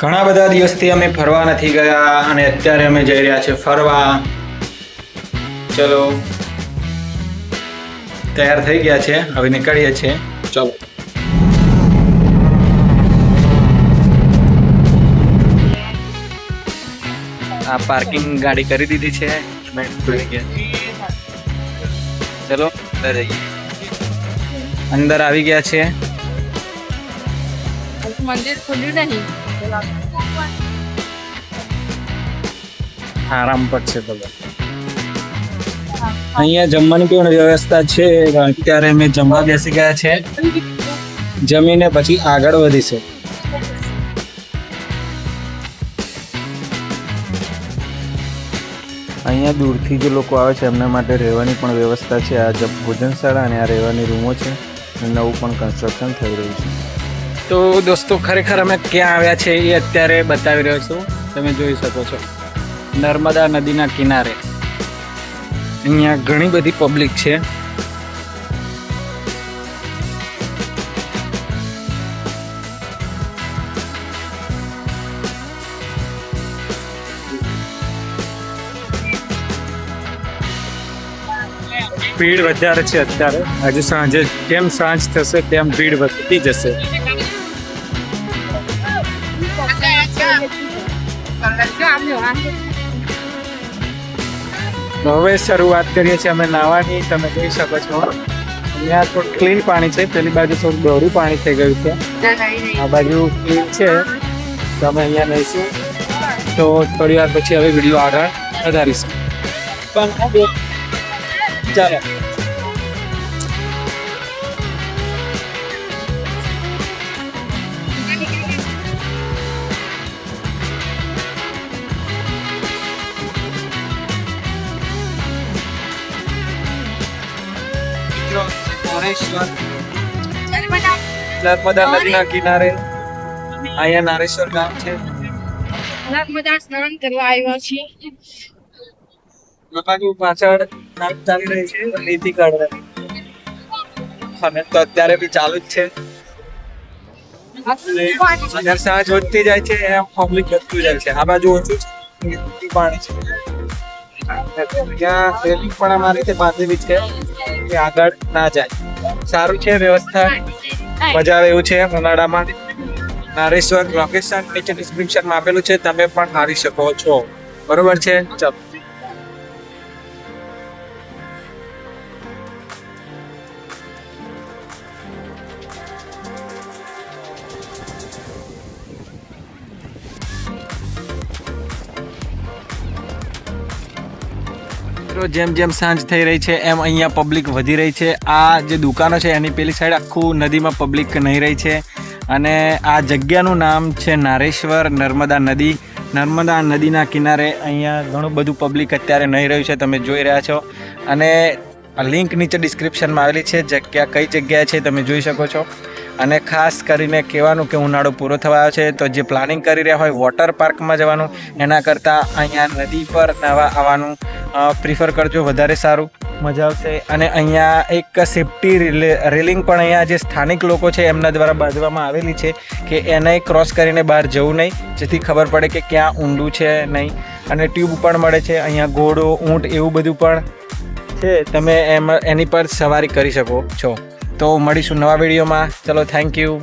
ઘણા બધા દિવસથી અમે ફરવા નથી ગયા અને અત્યારે અમે જઈ રહ્યા છે ફરવા. ચલો તૈયાર થઈ ગયા છે, હવે નીકળીએ છીએ. ચલો આ પાર્કિંગ ગાડી કરી દીધી છે. ચલો અંદર આવી ગયા છે. મંદિર ખુલ્યું નહીં, આરામ પર છે બધા. અહીંયા જમવાની પણ વ્યવસ્થા છે. અત્યારે અમે જમવા બેસી ગયા છે. જમીને પછી આગળ વધીશું. અહીંયા દૂરથી જે લોકો આવે છે એમના માટે રહેવાની પણ વ્યવસ્થા છે. આ ભોજનશાળા અને આ રહેવાની રૂમો છે. નવું પણ કન્સ્ટ્રક્શન થઈ રહ્યું છે. તો દોસ્તો ખરેખર અમે ક્યાં આવ્યા છે એ અત્યારે બતાવી રહ્યો છું. તમે જોઈ શકો છો નર્મદા નદીના કિનારે. અહીંયા ઘણી બધી પબ્લિક છે. ભીડ વધારે છે અત્યારે. આજે સાંજે જેમ સાંજ થશે તેમ ભીડ વધતી જશે. હવે શરૂઆત કરીએ છીએ અમે નાહવાની. તમે જોઈ શકો છો અહીંયા થોડું ક્લીન પાણી છે. પેલી બાજુ થોડું દોરું પાણી થઈ ગયું છે. આ બાજુ ક્લીન છે તો અમે અહીંયા નહીશું. તો થોડી વાર પછી હવે વિડીયો આગળ વધારીશું. પણ ચાલો નર્મદા નદીના કિનારે અહીંયા નારેશ્વર ગામ છે. નર્મદા સ્નાન કરવા આવ્યા છીએ. બાજુ પાછળ નાવ ચાલી રહી છે નીતિ કાઢવા અને તો અત્યારે બી ચાલુ જ છે. સાંજ વધતી જાય છે એમ પબ્લિક વધતું જાય છે. આ બાજુ ઓછું છે પાણી છે. ત્યાં રેલિંગ પણ અમારી રીતે બાંધેલી છે કે આગળ ના જાય. સારું છે વ્યવસ્થા, મજા આવે એવું છે. ઉનાળામાં નારેશ્વર લોકેશન નીચે ડિસ્ક્રિપ્શનમાં આપેલું છે, તમે પણ આવી શકો છો. બરોબર છે. ચાલો જેમ જેમ સાંજ થઈ રહી છે એમ અહીંયા પબ્લિક વધી રહી છે. આ જે દુકાનો છે એની પેલી સાઈડ આખું નદીમાં પબ્લિક નહીં રહી છે. અને આ જગ્યાનું નામ છે નારેશ્વર. નર્મદા નદી, નર્મદા નદીના કિનારે અહીંયા ઘણું બધું પબ્લિક અત્યારે નહીં રહ્યું છે. તમે જોઈ રહ્યા છો. અને લિંક નીચે ડિસ્ક્રિપ્શનમાં આવેલી છે. જગ્યા કઈ જગ્યાએ છે તમે જોઈ શકો છો. અને ખાસ કરીને કહેવાનું કે ઉનાળો પૂરો થવા આવ્યો છે તો જે પ્લાનિંગ કરી રહ્યા હોય વોટર પાર્કમાં જવાનું એના કરતાં અહીંયા નદી પર નાહવા આવવાનું પ્રિફર કરજો. વધારે સારું, મજા આવશે. અને અહીંયા એક સેફ્ટી રેલિંગ પણ અહીંયા જે સ્થાનિક લોકો છે એમના દ્વારા બાંધવામાં આવેલી છે કે એને ક્રોસ કરીને બહાર જવું નહીં, જેથી ખબર પડે કે ક્યાં ઊંડું છે નહીં. અને ટ્યુબ પણ મળે છે અહીંયા. ઘોડો, ઊંટ એવું બધું પણ છે. તમે એની પર સવારી કરી શકો છો. તો મળીશું નવા વિડીયોમાં. ચલો, થેન્ક યુ.